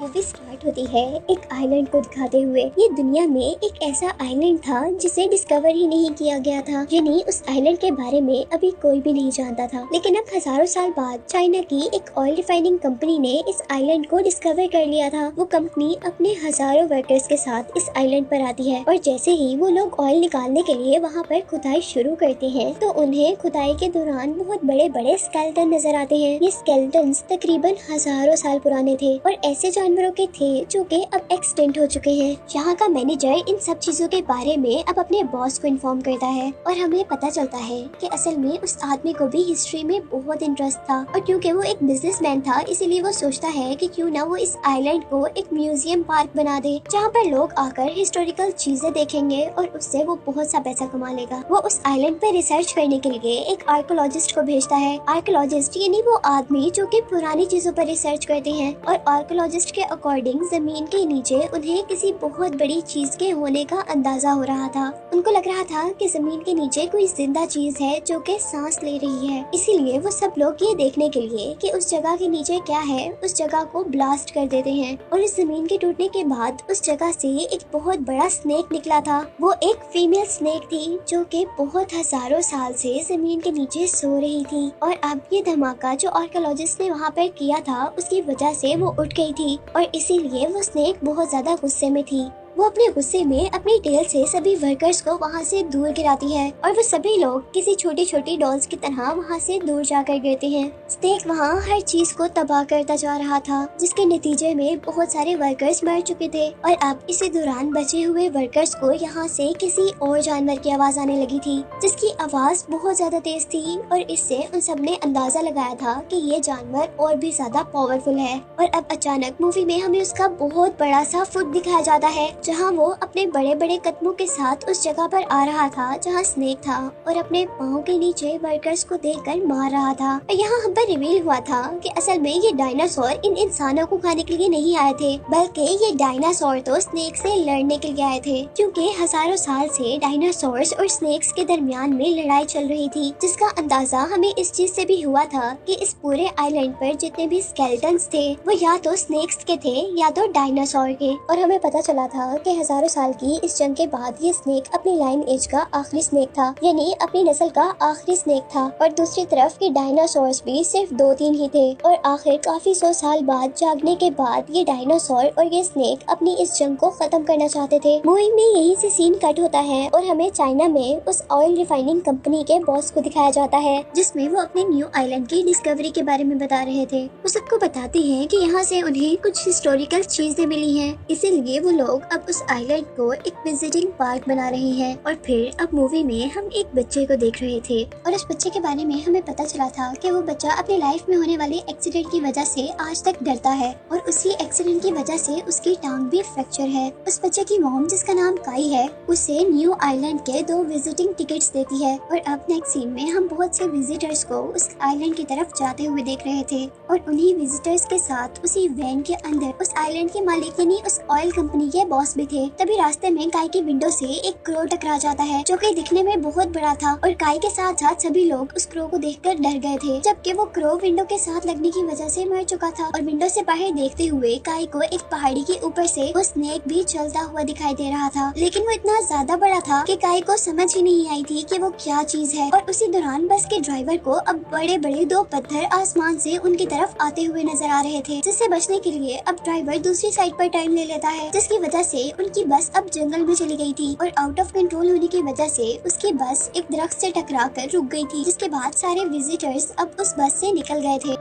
Movie start होती है एक आइलैंड को दिखाते हुए। ये दुनिया में एक ऐसा आइलैंड था जिसे डिस्कवर ही नहीं किया गया था, यानी उस आइलैंड के बारे में अभी कोई भी नहीं जानता था। लेकिन अब हजारों साल बाद चाइना की एक ऑयल रिफाइनिंग कंपनी ने इस आइलैंड को डिस्कवर कर लिया था। वो कंपनी अपने हजारों वर्कर्स के साथ इस आइलैंड पर आती है और जैसे ही वो लोग ऑयल निकालने के लिए वहाँ पर खुदाई शुरू करते हैं तो उन्हें खुदाई के दौरान बहुत बड़े बड़े स्केलेटन नजर आते हैं। ये स्केलेटन तकरीबन हजारों साल पुराने थे और ऐसे जानवरों के थे जो कि अब एक्सटेंट हो चुके हैं। यहाँ का मैनेजर इन सब चीजों के बारे में अब अपने बॉस को इन्फॉर्म करता है और हमें पता चलता है कि असल में उस आदमी को भी हिस्ट्री में बहुत इंटरेस्ट था और क्योंकि वो एक बिजनेसमैन था इसीलिए वो सोचता है कि क्यों ना वो इस आइलैंड को एक म्यूजियम पार्क बना दे जहाँ पर लोग आकर हिस्टोरिकल चीजें देखेंगे और उससे वो बहुत सा पैसा कमा लेगा। वो उस आइलैंड पे रिसर्च करने के लिए एक आर्कोलॉजिस्ट को भेजता है। आर्कोलॉजिस्ट यानी वो आदमी जो कि पुरानी चीजों पर रिसर्च करते हैं और आर्कोलॉजिस्ट के अकॉर्डिंग जमीन के नीचे उन्हें किसी बहुत बड़ी चीज के होने का अंदाजा हो रहा था। उनको लग रहा था कि जमीन के नीचे कोई जिंदा चीज है जो कि सांस ले रही है। इसीलिए वो सब लोग ये देखने के लिए कि उस जगह के नीचे क्या है उस जगह को ब्लास्ट कर देते हैं और इस जमीन के टूटने के बाद उस जगह से एक बहुत बड़ा स्नेक निकला था। वो एक फीमेल स्नेक थी जो कि बहुत हजारों साल से जमीन के नीचे सो रही थी और अब ये धमाका जो आर्कोलॉजिस्ट ने वहाँ पर किया था उसकी वजह से वो उठ गई थी और इसीलिए वो स्नेक बहुत ज्यादा गुस्से में थी। वो अपने गुस्से में अपनी टेल से सभी वर्कर्स को वहाँ से दूर गिराती है और वो सभी लोग किसी छोटी छोटी डॉल्स की तरह वहाँ से दूर जाकर गिरते हैं। स्नेक वहाँ हर चीज को तबाह करता जा रहा था जिसके नतीजे में बहुत सारे वर्कर्स मर चुके थे और अब इसी दौरान बचे हुए वर्कर्स को यहाँ से किसी और जानवर की आवाज आने लगी थी जिसकी आवाज बहुत ज्यादा तेज थी और इससे उन सब ने अंदाजा लगाया था कि ये जानवर और भी ज्यादा पावरफुल है। और अब अचानक मूवी में हमें उसका बहुत बड़ा सा फुट दिखाया जाता है जहाँ वो अपने बड़े बड़े कदमों के साथ उस जगह पर आ रहा था जहाँ स्नेक था और अपने पाँव के नीचे वर्कर्स को देखकर मार रहा था। और यहाँ हम पर रिवील हुआ था कि असल में ये डायनासोर इन इंसानों को खाने के लिए नहीं आए थे बल्कि ये डायनासोर तो स्नेक से लड़ने के लिए आए थे क्योंकि हजारों साल से डायनासोर्स और स्नेक्स के दरमियान में लड़ाई चल रही थी जिसका अंदाजा हमें इस चीज से भी हुआ था कि इस पूरे आइलैंड पर जितने भी स्केलेटन्स थे वो या तो स्नेक्स के थे या तो डायनासोर के। और हमें पता चला था कि हजारों साल की इस जंग के बाद ये स्नेक अपनी लाइन एज का आखिरी स्नेक था यानी अपनी नस्ल का आखिरी स्नेक था और दूसरी तरफ ये डायनासोर्स भी सिर्फ 2-3 ही थे और आखिर काफी 100 साल बाद जागने के बाद ये डायनासोर और ये स्नेक अपनी इस जंग को खत्म करना चाहते थे। मूवी में यही से सीन कट होता है और हमें चाइना में उस ऑयल रिफाइनिंग कंपनी के बॉस को दिखाया जाता है जिसमें वो अपने न्यू आइलैंड की डिस्कवरी के बारे में बता रहे थे। वो सबको बताते हैं कि यहाँ से उन्हें कुछ हिस्टोरिकल चीजें मिली हैं, इसीलिए वो लोग अब उस आइलैंड को एक विजिटिंग पार्क बना रहे हैं। और फिर अब मूवी में हम एक बच्चे को देख रहे थे और उस बच्चे के बारे में हमें पता चला था कि वो बच्चा अपने लाइफ में होने वाले एक्सीडेंट की वजह से आज तक डरता है और उसी एक्सीडेंट की वजह से उसकी टांग भी फ्रैक्चर है। उस बच्चे की मॉम जिसका नाम काई है उसे न्यू आइलैंड के 2 विजिटिंग टिकट्स देती है और अब नेक्स्ट सीन में हम बहुत से विजिटर्स को उस आइलैंड की तरफ जाते हुए देख रहे थे और उन्हीं विजिटर्स के साथ उसी वैन के अंदर उस आइलैंड के मालिक यानी उस ऑयल कंपनी के बॉस भी थे। तभी रास्ते में काई की विंडो से एक क्रो टकरा जाता है जो कि दिखने में बहुत बड़ा था और काई के साथ साथ सभी लोग उस क्रो को देखकर डर गए थे जबकि वो क्रो विंडो के साथ लगने की वजह से मर चुका था। और विंडो से बाहर देखते हुए काई को एक पहाड़ी के ऊपर से वो स्नेक भी चलता हुआ दिखाई दे रहा था लेकिन वो इतना ज्यादा बड़ा था कि काई को समझ ही नहीं आई थी कि वो क्या चीज है। और उसी दौरान बस के ड्राइवर को अब बड़े बड़े 2 पत्थर आसमान से उनकी तरफ आते हुए नजर आ रहे थे जिससे बचने के लिए अब ड्राइवर दूसरी साइड पर टर्न ले लेता है जिसकी वजह से उनकी बस अब जंगल में चली गई थी और आउट ऑफ कंट्रोल होने की वजह से उसकी बस एक दरख्त से टकरा कर रुक गई थी जिसके बाद सारे विजिटर्स अब उस बस से निकल गए थे।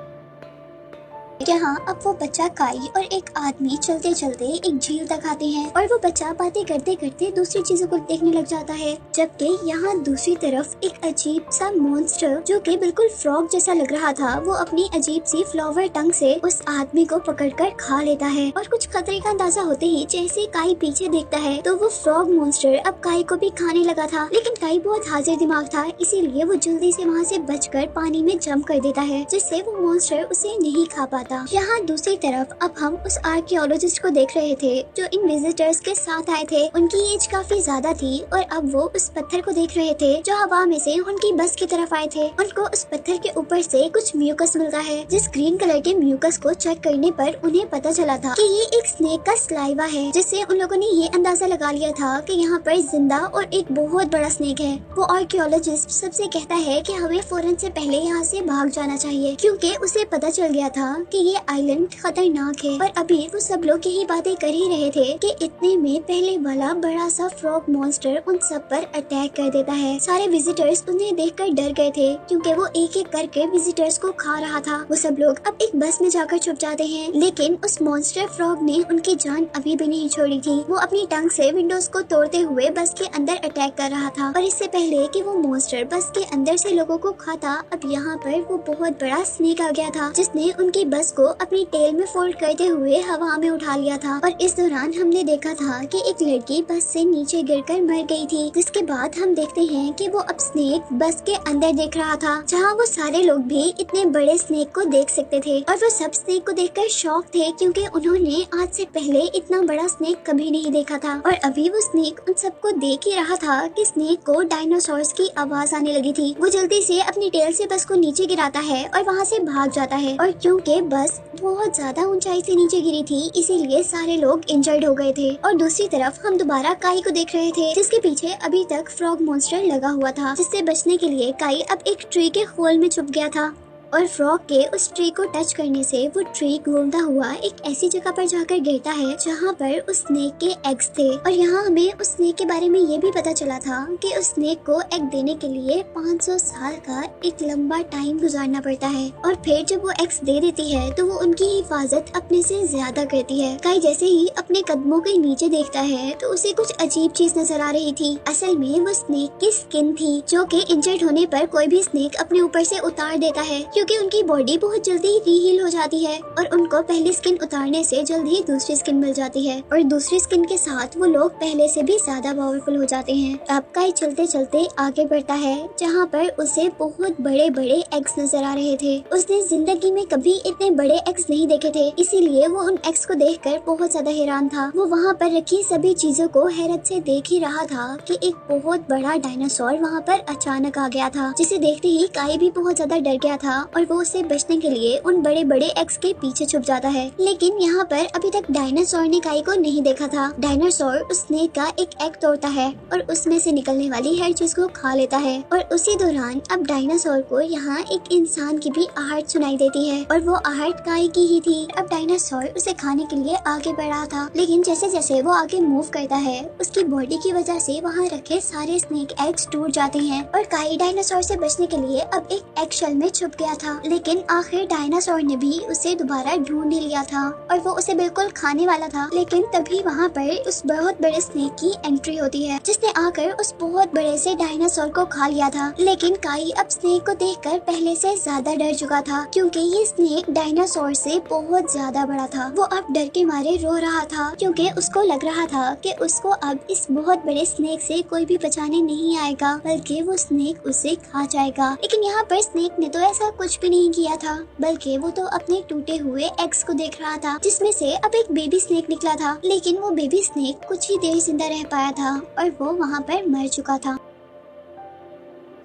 यहाँ अब वो बच्चा काई और एक आदमी चलते चलते एक झील तक आते हैं और वो बच्चा बातें करते करते दूसरी चीजों को देखने लग जाता है जबकि यहाँ दूसरी तरफ एक अजीब सा मॉन्स्टर जो कि बिल्कुल फ्रॉग जैसा लग रहा था वो अपनी अजीब सी फ्लावर टंग से उस आदमी को पकड़कर खा लेता है। और कुछ खतरे का अंदाजा होते ही जैसे काई पीछे देखता है तो वो फ्रॉग मॉन्स्टर अब काई को भी खाने लगा था लेकिन काई बहुत हाजिर दिमाग था इसीलिए वो जल्दी से वहाँ से बचकर पानी में जंप कर देता है जिससे वो मॉन्स्टर उसे नहीं खा पाता। था। यहाँ दूसरी तरफ अब हम उस आर्कियोलॉजिस्ट को देख रहे थे जो इन विजिटर्स के साथ आए थे। उनकी एज काफी ज्यादा थी और अब वो उस पत्थर को देख रहे थे जो हवा में से उनकी बस की तरफ आए थे। उनको उस पत्थर के ऊपर से कुछ म्यूकस मिलता है, जिस ग्रीन कलर के म्यूकस को चेक करने पर उन्हें पता चला था कि ये एक स्नेक का स्लाइवा है, जिससे उन लोगों ने ये अंदाजा लगा लिया था कि यहाँ पर जिंदा और एक बहुत बड़ा स्नेक है। वो आर्कियोलॉजिस्ट सबसे कहता है कि हमें फौरन से पहले यहाँ से भाग जाना चाहिए, क्योंकि उसे पता चल गया था कि ये आइलैंड खतरनाक है। और अभी वो सब लोग यही बातें कर ही रहे थे कि इतने में पहले वाला बड़ा सा फ्रॉग मॉन्स्टर उन सब पर अटैक कर देता है। सारे विजिटर्स उन्हें देखकर डर गए थे, क्योंकि वो एक एक करके विजिटर्स को खा रहा था। वो सब लोग अब एक बस में जाकर छुप जाते हैं, लेकिन उस मॉन्स्टर फ्रॉग ने उनकी जान अभी भी नहीं छोड़ी थी। वो अपनी टंग से विंडोज को तोड़ते हुए बस के अंदर अटैक कर रहा था। और इससे पहले कि वो मॉन्स्टर बस के अंदर से लोगों को खाता, अब यहाँ पर वो बहुत बड़ा स्नेक आ गया था, जिसने उनकी बस को अपनी टेल में फोल्ड करते हुए हवा में उठा लिया था। और इस दौरान हमने देखा था कि एक लड़की बस से नीचे गिरकर मर गई थी। जिसके बाद हम देखते हैं कि वो अब स्नेक बस के अंदर देख रहा था, जहाँ वो सारे लोग भी इतने बड़े स्नेक को देख सकते थे। और वो सब स्नेक को देखकर शॉक थे, क्योंकि उन्होंने आज से पहले इतना बड़ा स्नेक कभी नहीं देखा था। और अभी वो स्नेक उन सबको देख ही रहा था कि स्नेक को डायनासोर्स की आवाज आने लगी थी। वो जल्दी से अपनी टेल से बस को नीचे गिराता है और वहाँ से भाग जाता है। और क्योंकि बस बहुत ज्यादा ऊंचाई से नीचे गिरी थी, इसीलिए सारे लोग इंजर्ड हो गए थे। और दूसरी तरफ हम दोबारा काई को देख रहे थे, जिसके पीछे अभी तक फ्रॉग मॉन्स्टर लगा हुआ था, जिससे बचने के लिए काई अब एक ट्री के होल में छुप गया था। और फ्रॉग के उस ट्री को टच करने से वो ट्री घूमता हुआ एक ऐसी जगह पर जाकर गिरता है जहाँ पर उस स्नेक के एग्स थे। और यहाँ हमें उस स्नेक के बारे में ये भी पता चला था कि उस स्नेक को एग देने के लिए 500 साल का एक लंबा टाइम गुजारना पड़ता है। और फिर जब वो एग्स दे देती है तो वो उनकी हिफाजत अपने से ज्यादा करती है। काई जैसे ही अपने कदमों के नीचे देखता है तो उसे कुछ अजीब चीज नजर आ रही थी। असल में वो स्नेक की स्किन थी, जो कि इंजर्ड होने पर कोई भी स्नेक अपने ऊपर से उतार देता है, क्योंकि उनकी बॉडी बहुत जल्दी रीहील हो जाती है और उनको पहली स्किन उतारने से जल्द ही दूसरी स्किन मिल जाती है। और दूसरी स्किन के साथ वो लोग पहले से भी ज्यादा पावरफुल हो जाते हैं। अब काई चलते चलते आगे बढ़ता है, जहाँ पर उसे बहुत बड़े बड़े एग्स नजर आ रहे थे। उसने जिंदगी में कभी इतने बड़े एग्स नहीं देखे थे, इसीलिए वो उन एग्स को देखकर बहुत ज्यादा हैरान था। वो वहाँ पर रखी सभी चीजों को हैरत से देख ही रहा था कि एक बहुत बड़ा डायनासोर वहाँ पर अचानक आ गया था, जिसे देखते ही काई भी बहुत ज्यादा डर गया था और वो से बचने के लिए उन बड़े बड़े एग्स के पीछे छुप जाता है। लेकिन यहाँ पर अभी तक डायनासोर ने काई को नहीं देखा था। डायनासोर उस स्नेक का एक एग तोड़ता है और उसमें से निकलने वाली हर चीज को खा लेता है। और उसी दौरान अब डायनासोर को यहाँ एक इंसान की भी आहट सुनाई देती है और वो आहट काई की ही थी। अब डायनासोर उसे खाने के लिए आगे बढ़ रहा था, लेकिन जैसे जैसे वो आगे मूव करता है उसकी बॉडी की वजह से वहाँ रखे सारे स्नेक एग्स टूट जाते हैं और काई डायनासोर से बचने के लिए अब एक एग शेल में छुप गया था। लेकिन आखिर डायनासोर ने भी उसे दोबारा ढूंढ ही लिया था और वो उसे बिल्कुल खाने वाला था। लेकिन तभी वहाँ पर उस बहुत बड़े स्नेक की एंट्री होती है, जिसने आकर उस बहुत बड़े से डायनासोर को खा लिया था। लेकिन काई अब स्नेक को देखकर पहले से ज्यादा डर चुका था, क्योंकि ये स्नेक डायनासोर से बहुत ज्यादा बड़ा था। वो अब डर के मारे रो रहा था, क्योंकि उसको लग रहा था कि उसको अब इस बहुत बड़े स्नेक से कोई भी बचाने नहीं आएगा, बल्कि वो स्नेक उसे खा जाएगा। लेकिन यहाँ पर स्नेक ने तो ऐसा कुछ भी नहीं किया था, बल्कि वो तो अपने टूटे हुए एग्स को देख रहा था, जिसमें से अब एक बेबी स्नेक निकला था। लेकिन वो बेबी स्नेक कुछ ही देर जिंदा रह पाया था और वो वहाँ पर मर चुका था,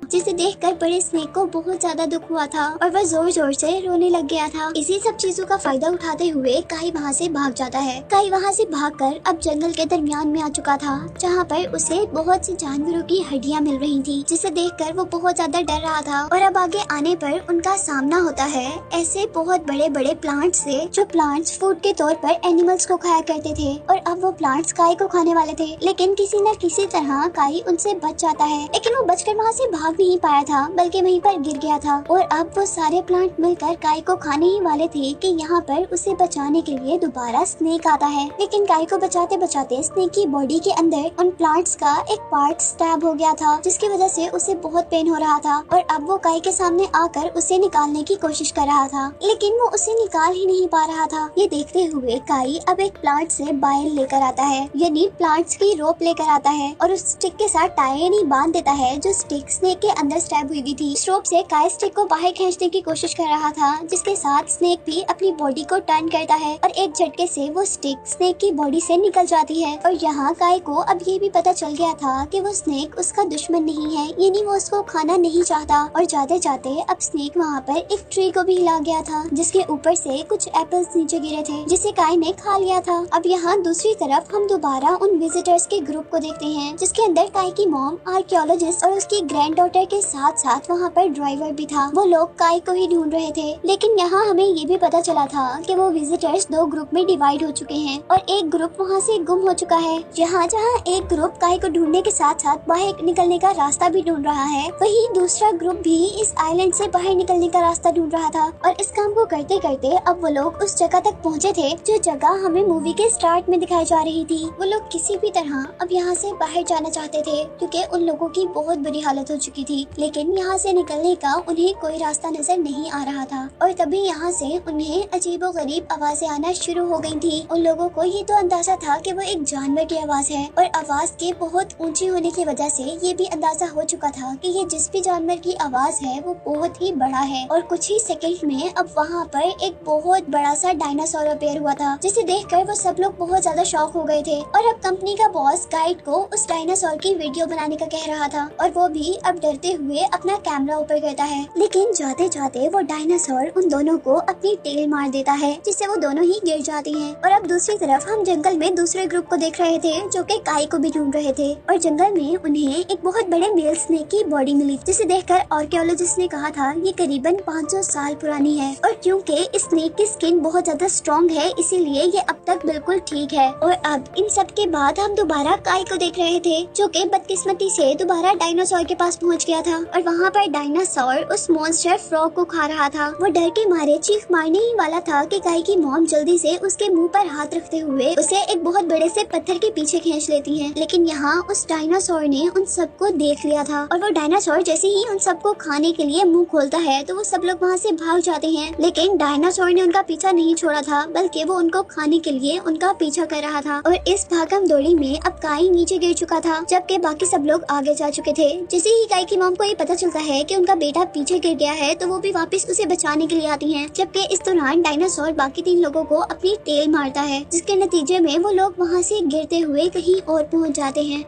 जिसे देखकर बड़े स्नेक को बहुत ज्यादा दुख हुआ था और वह जोर जोर से रोने लग गया था। इसी सब चीजों का फायदा उठाते हुए काई वहाँ से भाग जाता है। काई वहाँ से भागकर अब जंगल के दरमियान में आ चुका था, जहाँ पर उसे बहुत से जानवरों की हड्डियाँ मिल रही थी, जिसे देखकर वो बहुत ज्यादा डर रहा था। और अब आगे आने पर उनका सामना होता है ऐसे बहुत बड़े बड़े प्लांट से, जो प्लांट्स फूड के तौर पर एनिमल्स को खाया करते थे। और अब वो प्लांट्स काई को खाने वाले थे, लेकिन किसी न किसी तरह काई उनसे बच जाता है। लेकिन वो बचकर वहाँ से भाग नहीं पाया था, बल्कि वहीं पर गिर गया था। और अब वो सारे प्लांट मिलकर काई को खाने ही वाले थे कि यहाँ पर उसे बचाने के लिए दोबारा स्नेक आता है। लेकिन काई को बचाते बचाते स्नेक की बॉडी के अंदर उन प्लांट्स का एक पार्ट स्टैब हो गया था, जिसकी वजह से उसे बहुत पेन हो रहा था। और अब वो काई के सामने आकर उसे निकालने की कोशिश कर रहा था, लेकिन वो उसे निकाल ही नहीं पा रहा था। ये देखते हुए काई अब एक प्लांट से बाइल लेकर आता है, यानी प्लांट्स की रोप लेकर आता है और उस स्टिक के साथ टायर बांध देता है, जो स्टिक स्नेक के अंदर स्टैब हुई थी। इस रोप से काई स्टिक को बाहर खींचने की कोशिश कर रहा था, जिसके साथ स्नेक भी अपनी बॉडी को टर्न करता है और एक झटके से वो स्टिक स्नेक की बॉडी से निकल जाती है। और यहाँ काई को अब ये भी पता चल गया था कि वो स्नेक उसका दुश्मन नहीं है, यानी वो उसको खाना नहीं चाहता। और जाते जाते अब स्नेक वहाँ पर एक ट्री को भी हिला गया था, जिसके ऊपर से कुछ एप्पल्स नीचे गिरे थे, जिसे काई ने खा लिया था। अब यहाँ दूसरी तरफ हम दोबारा उन विजिटर्स के ग्रुप को देखते हैं, जिसके अंदर काई की मॉम, आर्कियोलॉजिस्ट और उसकी ग्रैंड डॉटर के साथ साथ वहाँ पर ड्राइवर भी था। वो लोग काई को ही ढूंढ रहे थे, लेकिन यहाँ हमें ये भी पता चला था कि वो विजिटर्स दो ग्रुप में डिवाइड हो चुके हैं और एक ग्रुप वहाँ से गुम हो चुका है। जहाँ जहाँ एक ग्रुप काई को ढूंढने के साथ साथ बाहर निकलने का रास्ता भी ढूंढ रहा है, वही दूसरा ग्रुप भी इस आइलैंड से बाहर निकलने का रास्ता ढूंढ रहा था। और इस काम को करते करते अब वो लोग उस जगह तक पहुँचे थे जो जगह हमें मूवी के स्टार्ट में दिखाई जा रही थी। वो लोग किसी भी तरह अब यहाँ से बाहर जाना चाहते थे, क्योंकि उन लोगों की बहुत बुरी हालत हो चुकी थी, लेकिन यहाँ से निकलने का उन्हें कोई रास्ता नजर नहीं आ रहा था। और तभी यहाँ से उन्हें अजीबोगरीब आवाजें आना शुरू हो गई थी। उन लोगों को ये तो अंदाजा था कि वो एक जानवर की आवाज है, और आवाज के बहुत ऊंची होने की वजह से ये भी अंदाजा हो चुका था कि ये जिस भी जानवर की आवाज है वो बहुत ही बड़ा है। और कुछ ही सेकंड में अब वहाँ पर एक बहुत बड़ा सा डायनासोर अपीयर हुआ था, जिसे देखकर वो सब लोग बहुत ज्यादा शॉक हो गए थे। और अब कंपनी का बॉस गाइड को उस डायनासोर की वीडियो बनाने का कह रहा था, और वो भी अब डरते हुए अपना कैमरा ऊपर करता है। लेकिन जाते जाते वो डायनासोर उन दोनों को अपनी टेल मार देता है, जिससे वो दोनों ही गिर जाती हैं। और अब दूसरी तरफ हम जंगल में दूसरे ग्रुप को देख रहे थे, जो कि काई को भी ढूंढ रहे थे। और जंगल में उन्हें एक बहुत बड़े मेल स्नेक की बॉडी मिली, जिसे देखकर आर्कियोलॉजिस्ट ने कहा था ये करीबन 500 साल पुरानी है। और क्योंकि इस स्नेक की स्किन बहुत ज्यादा स्ट्रॉन्ग है, इसीलिए ये अब तक बिल्कुल ठीक है। और अब इन सब के बाद हम दोबारा काई को देख रहे थे, जो कि बदकिस्मती से दोबारा डायनासोर के पास पहुंच गया था। और वहाँ पर डायनासोर उस मॉन्स्टर फ्रॉग को खा रहा था। वो डर के मारे चीख मारने ही वाला था कि काई की मॉम जल्दी से उसके मुंह पर हाथ रखते हुए उसे एक बहुत बड़े से पत्थर के पीछे खींच लेती है। लेकिन यहाँ उस डायनासोर ने उन सबको देख लिया था, और वो डायनासोर जैसे ही उन सबको खाने के लिए मुंह खोलता है तो वो सब लोग वहाँ से भाग जाते हैं। लेकिन डायनासोर ने उनका पीछा नहीं छोड़ा था, बल्कि वो उनको खाने के लिए उनका पीछा कर रहा था। और इस भागम दौड़ी में अब काई नीचे गिर चुका था, जबकि बाकी सब लोग आगे जा चुके थे। जैसे ही काई की मॉम को ये पता चलता है कि उनका बेटा पीछे गिर गया है, तो वो भी वापस उसे बचाने के लिए आती हैं। जबकि इस दौरान डायनासोर बाकी 3 लोगों को अपनी टेल मारता है, जिसके नतीजे में वो लोग वहाँ से गिरते हुए कहीं और पहुँच जाते हैं।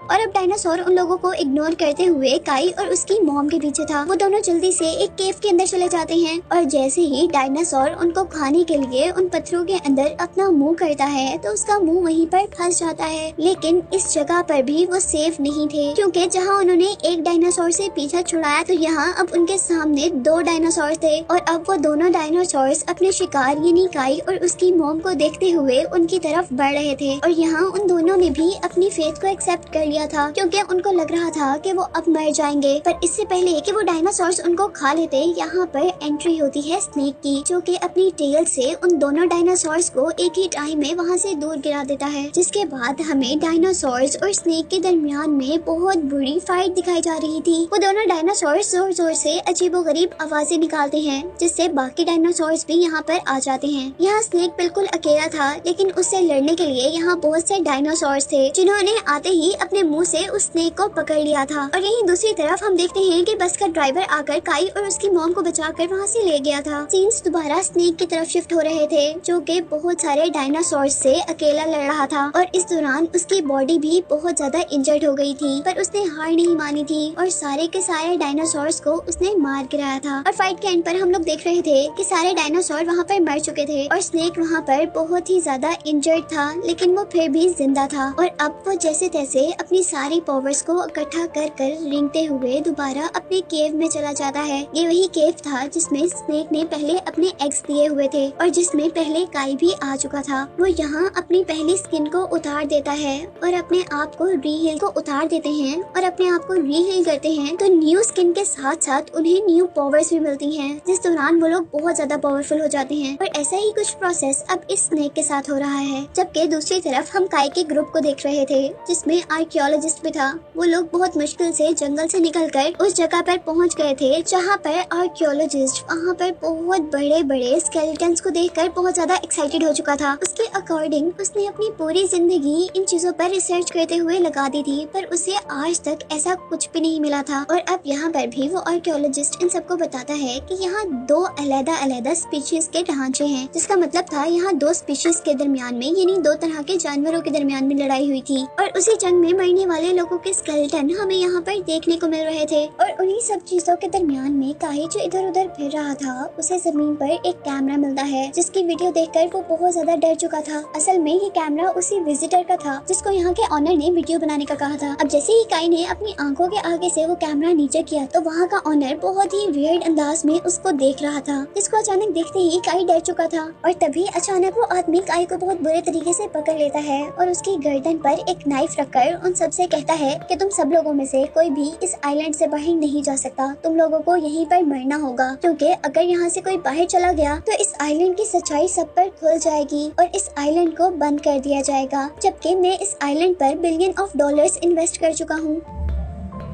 और अब डायनासोर उन लोगों को इग्नोर करते हुए काई और उसकी मॉम के पीछे था। वो दोनों जल्दी से एक केव के अंदर चले जाते हैं, और जैसे ही डायनासोर उनको खाने के लिए उन पत्थरों के अंदर अपना मुंह करता है, तो उसका मुंह वहीं पर फंस जाता है। लेकिन इस जगह पर भी वो सेफ नहीं थे, क्योंकि जहाँ उन्होंने एक डायनासोर से पीछा छुड़ाया, तो यहाँ अब उनके सामने 2 डायनासोर थे। और अब वो दोनों डायनासोर अपने शिकार यानी काई और उसकी मॉम को देखते हुए उनकी तरफ बढ़ रहे थे। और यहाँ उन दोनों ने भी अपनी फेथ को एक्सेप्ट कर लिया था, क्योंकि उनको लग रहा था कि वो अब मर जाएंगे। पर इससे पहले कि वो डायनासोर्स उनको खा लेते, यहाँ पर एंट्री होती है स्नेक की, जो कि अपनी टेल से उन दोनों डायनासोर्स को एक ही टाइम में वहाँ से दूर गिरा देता है। जिसके बाद हमें डायनासोर्स और स्नेक के दरमियान में बहुत बुरी फाइट दिखाई जा रही थी। वो दोनों डायनासोर्स जोर जोर से अजीबोगरीब आवाजें निकालते हैं, जिससे बाकी डायनासोर्स भी यहाँ पर आ जाते हैं। यहाँ स्नेक बिल्कुल अकेला था, लेकिन उससे लड़ने के लिए यहाँ बहुत से डायनासोर्स थे, जिन्होंने आते ही अपने मुंह से उस स्नेक को पकड़ लिया था। और यहीं दूसरी तरफ हम देखते हैं कि बस का ड्राइवर आकर काई और उसकी मॉम को बचाकर वहाँ से ले गया था। सीन्स दोबारा स्नेक की तरफ शिफ्ट हो रहे थे, जो कि बहुत सारे डायनासोर से अकेला लड़ रहा था। और इस दौरान उसकी बॉडी भी बहुत ज्यादा इंजर्ड हो गई थी, पर उसने हार नहीं मानी थी और सारे के सारे डायनासोर्स को उसने मार गिराया था। और फाइट के एंड पर हम लोग देख रहे थे कि सारे डायनासोर वहाँ पर मर चुके थे और स्नेक वहाँ पर बहुत ही ज्यादा इंजर्ड था, लेकिन वो फिर भी जिंदा था। और अब वो जैसे तैसे अपनी सारी पावर्स को इकट्ठा कर रेंगते हुए दोबारा अपने केव में चला जाता है। ये वही केव था जिसमें स्नेक ने पहले अपने एग्स दिए हुए थे और जिसमें पहले काई भी आ चुका था। वो यहाँ अपनी पहली स्किन को उतार देता है और अपने आप को रीहील को उतार देते हैं और अपने आप को रीहील करते हैं, तो न्यू स्किन के साथ साथ उन्हें न्यू पावर्स भी मिलती हैं, जिस दौरान वो लोग बहुत ज्यादा पावरफुल हो जाते हैं। और ऐसा ही कुछ प्रोसेस अब इस स्नेक के साथ हो रहा है। जबकि दूसरी तरफ हम काई के ग्रुप को देख रहे थे, जिसमें आर्कियोलॉजिस्ट आर्कियोलॉजिस्ट भी था। वो लोग बहुत मुश्किल से जंगल से निकलकर उस जगह पर पहुंच गए थे जहां पर आर्कियोलॉजिस्ट वहां पर बहुत बड़े बड़े स्केलेटन्स को देखकर बहुत ज्यादा एक्साइटेड हो चुका था। उसके अकॉर्डिंग उसने अपनी पूरी जिंदगी इन चीजों पर रिसर्च करते हुए लगा दी थी, पर उसे आज तक ऐसा कुछ भी नहीं मिला था। और अब यहाँ पर भी वो आर्कियोलॉजिस्ट इन सबको बताता है कि यहाँ दो अलग-अलग स्पीशीज के ढांचे हैं, जिसका मतलब था यहाँ दो स्पीशीज के दरमियान में यानी दो तरह के जानवरों के दरमियान में लड़ाई हुई थी और उसी जंग में मरने वाले लोगों के स्केलेटन हमें यहाँ पर देखने को मिल रहे थे। और उन्हीं सब चीजों के दरमियान में काई जो इधर उधर फिर रहा था, उसे जमीन पर एक कैमरा मिलता है जिसकी वीडियो देखकर वो बहुत ज्यादा डर चुका था। असल में ये कैमरा उसी विजिटर का था जिसको यहाँ के ऑनर ने वीडियो बनाने का कहा था। अब जैसे ही काई ने अपनी आंखों के आगे से वो कैमरा नीचे किया तो वहाँ का ऑनर बहुत ही वियर्ड अंदाज में उसको देख रहा था, जिसको अचानक देखते ही काई डर चुका था। और तभी अचानक वो आदमी काई को बहुत बुरे तरीके से पकड़ लेता है और उसकी गर्दन पर एक नाइफ रखकर उन सबसे कहता है कि तुम सब लोगों में से कोई भी इस आइलैंड से बाहर नहीं जा सकता, तुम लोगों को यहीं पर मरना होगा, क्योंकि अगर यहाँ से कोई बाहर चला गया तो इस आइलैंड की सच्चाई सब पर खुल जाएगी और इस आइलैंड को बंद कर दिया जाएगा, जबकि मैं इस आइलैंड पर $1 बिलियन इन्वेस्ट कर चुका हूँ।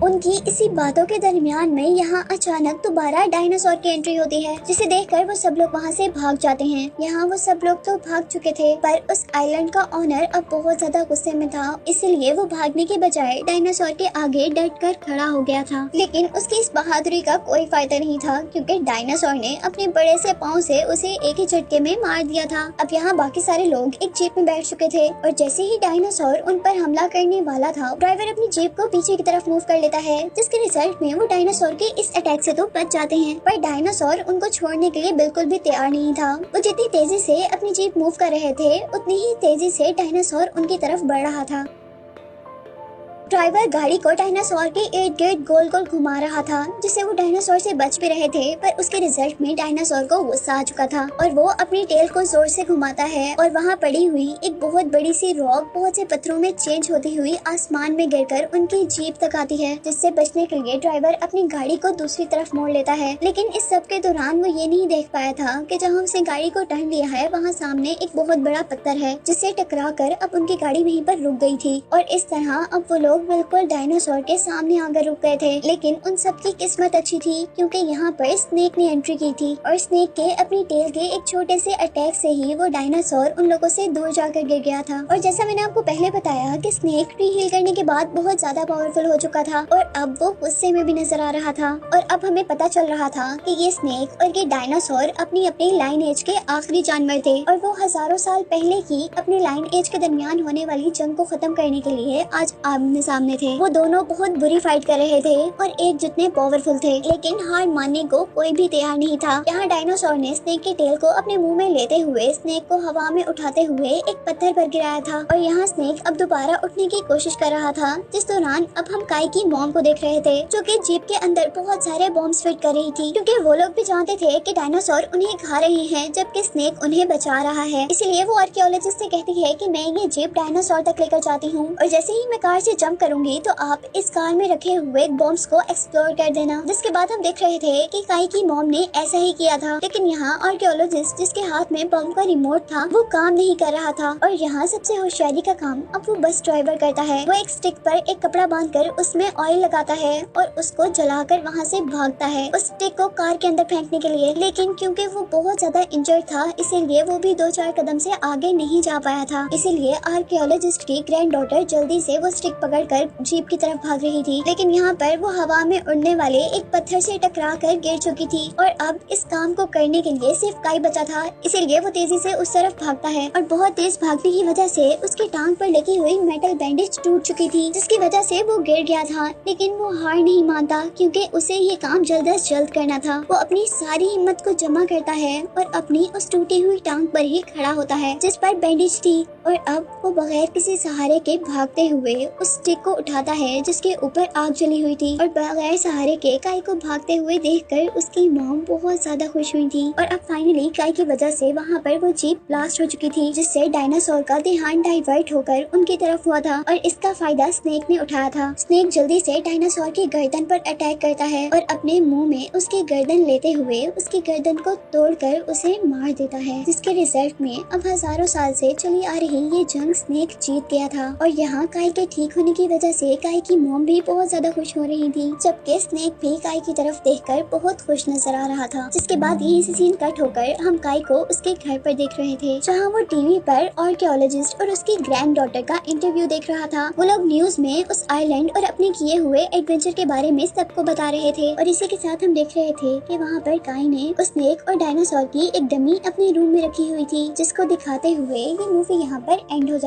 उनकी इसी बातों के दरमियान में यहाँ अचानक दोबारा डायनासोर की एंट्री होती है, जिसे देखकर वो सब लोग वहाँ से भाग जाते हैं। यहाँ वो सब लोग तो भाग चुके थे, पर उस आइलैंड का ओनर अब बहुत ज्यादा गुस्से में था, इसलिए वो भागने के बजाय डायनासोर के आगे डट कर खड़ा हो गया था। लेकिन उसकी इस बहादुरी का कोई फायदा नहीं था, क्योंकि डायनासोर ने अपने बड़े से पाँव से उसे एक ही झटके में मार दिया था। अब यहाँ बाकी सारे लोग एक जीप में बैठ चुके थे और जैसे ही डायनासोर उन पर हमला करने वाला था, ड्राइवर अपनी जीप को पीछे की तरफ मूव कर लेता है, जिसके रिजल्ट में वो डायनासोर के इस अटैक से तो बच जाते हैं। पर डायनासोर उनको छोड़ने के लिए बिल्कुल भी तैयार नहीं था। वो जितनी तेजी से अपनी जीप मूव कर रहे थे, उतनी ही तेजी से डायनासोर उनकी तरफ बढ़ रहा था। ड्राइवर गाड़ी को डायनासोर के इर्द गिर्द गोल गोल घुमा रहा था, जिससे वो डायनासोर से बच भी रहे थे, पर उसके रिजल्ट में डायनासोर को गुस्सा आ चुका था और वो अपनी टेल को जोर से घुमाता है और वहाँ पड़ी हुई एक बहुत बड़ी सी रॉक बहुत से पत्थरों में चेंज होती हुई आसमान में गिरकर उनकी जीप तक आती है, जिससे बचने के लिए ड्राइवर अपनी गाड़ी को दूसरी तरफ मोड़ लेता है। लेकिन इस सब के दौरान वो ये नहीं देख पाया था कि जहाँ उसने गाड़ी को टर्न लिया है वहाँ सामने एक बहुत बड़ा पत्थर है, जिससे टकरा कर अब उनकी गाड़ी वहीं पर रुक गई थी। और इस तरह अब वो लोग बिल्कुल डायनासोर के सामने आकर रुक गए थे। लेकिन उन सब की किस्मत अच्छी थी, क्योंकि यहाँ पर स्नेक ने एंट्री की थी और स्नेक के अपनी टेल के एक छोटे से अटैक से ही वो डायनासोर उन लोगों से दूर जाकर गिर गया था। और जैसा मैंने आपको पहले बताया कि स्नेक रीहील करने के बाद बहुत ज्यादा पावरफुल हो चुका था और अब वो गुस्से में भी नजर आ रहा था। और अब हमें पता चल रहा था कि ये स्नेक और ये डायनासोर अपनी अपनी लाइन एज के आखिरी जानवर थे और वो हजारों साल पहले की अपनी लाइन एज के दरमियान होने वाली जंग को खत्म करने के लिए आज आमने सामने थे। वो दोनों बहुत बुरी फाइट कर रहे थे और एक जितने पावरफुल थे, लेकिन हार मानने को कोई भी तैयार नहीं था। यहाँ डायनासोर ने स्नेक के टेल को अपने मुंह में लेते हुए स्नेक को हवा में उठाते हुए एक पत्थर पर गिराया था और यहाँ स्नेक अब दोबारा उठने की कोशिश कर रहा था, जिस दौरान अब हम काई की मॉम को देख रहे थे, जो कि जीप के अंदर बहुत सारे बॉम्ब्स फिट कर रही थी, क्योंकि वो लोग भी जानते थे कि डायनासोर उन्हें खा रहे हैं जबकि स्नेक उन्हें बचा रहा है। इसलिए वो आर्कियोलॉजिस्ट से कहती है कि मैं ये जीप डायनासोर तक लेकर जाती हूँ और जैसे ही मैं कार से जंप करूंगी तो आप इस कार में रखे हुए बॉम्ब्स को एक्सप्लोर कर देना। जिसके बाद हम देख रहे थे कि काई की मॉम ने ऐसा ही किया था, लेकिन यहाँ आर्कियोलॉजिस्ट जिसके हाथ में बम का रिमोट था वो काम नहीं कर रहा था और यहाँ सबसे होशियारी का काम अब वो बस ड्राइवर करता है। वो एक स्टिक पर एक कपड़ा बांधकर उसमें ऑयल लगाता है और उसको जलाकर वहाँ से भागता है उस स्टिक को कार के अंदर फेंकने के लिए। लेकिन क्योंकि वो बहुत ज्यादा इंजर्ड था, इसीलिए वो भी 2-4 कदम से आगे नहीं जा पाया था। इसीलिए आर्कियोलॉजिस्ट की ग्रैंड डॉटर जल्दी से वो स्टिक पकड़कर जीप की तरफ भाग रही थी, लेकिन यहाँ पर वो हवा में उड़ने वाले एक पत्थर से टकरा कर गिर चुकी थी और अब इस काम को करने के लिए सिर्फ काई बचा था। इसीलिए वो तेजी से उस तरफ भागता है और बहुत तेज भागने की वजह से उसकी टांग पर लगी हुई मेटल बैंडेज टूट चुकी थी, जिसकी वजह से वो गिर गया था। लेकिन वो हार नहीं मानता, क्योंकि उसे ये काम जल्द अज जल्द करना था। वो अपनी सारी हिम्मत को जमा करता है और अपनी उस टूटी हुई टांग पर ही खड़ा होता है जिस पर बैंडेज थी और अब वो बगैर किसी सहारे के भागते हुए उस स्टिक को उठाता है जिसके ऊपर आग जली हुई थी और बगैर सहारे के काई को भागते हुए देखकर उसकी मॉम बहुत ज्यादा खुश हुई थी। और अब फाइनली काई की वजह से वहाँ पर वो जीप ब्लास्ट हो चुकी थी, जिससे डायनासोर का ध्यान डाइवर्ट होकर उनकी तरफ हुआ था और इसका फायदा स्नेक ने उठाया था। स्नेक जल्दी से डायनासोर की गर्दन पर अटैक करता है और अपने मुंह में उसकी गर्दन लेते हुए उसकी गर्दन को तोड़कर उसे मार देता है, जिसके रिजल्ट में अब हजारों साल से चली आ रही ये जंग स्नेक जीत गया था। और यहाँ काई के ठीक होने की जिसकी वजह से काई की मॉम भी बहुत ज्यादा खुश हो रही थी, जबकि स्नेक भी काई की तरफ देखकर बहुत खुश नजर आ रहा था। जिसके बाद यही से सीन कट होकर हम काई को उसके घर पर देख रहे थे, जहाँ वो टीवी पर आर्कियोलॉजिस्ट और उसकी ग्रैंड डॉटर का इंटरव्यू देख रहा था। वो लोग न्यूज में उस आइलैंड और अपने किए हुए एडवेंचर के बारे में सबको बता रहे थे, और इसी के साथ हम देख रहे थे कि वहाँ पर काई ने उस स्नेक और डायनासोर की एक डमी अपने रूम में रखी हुई थी, जिसको दिखाते हुए ये मूवी यहाँ पर एंड हो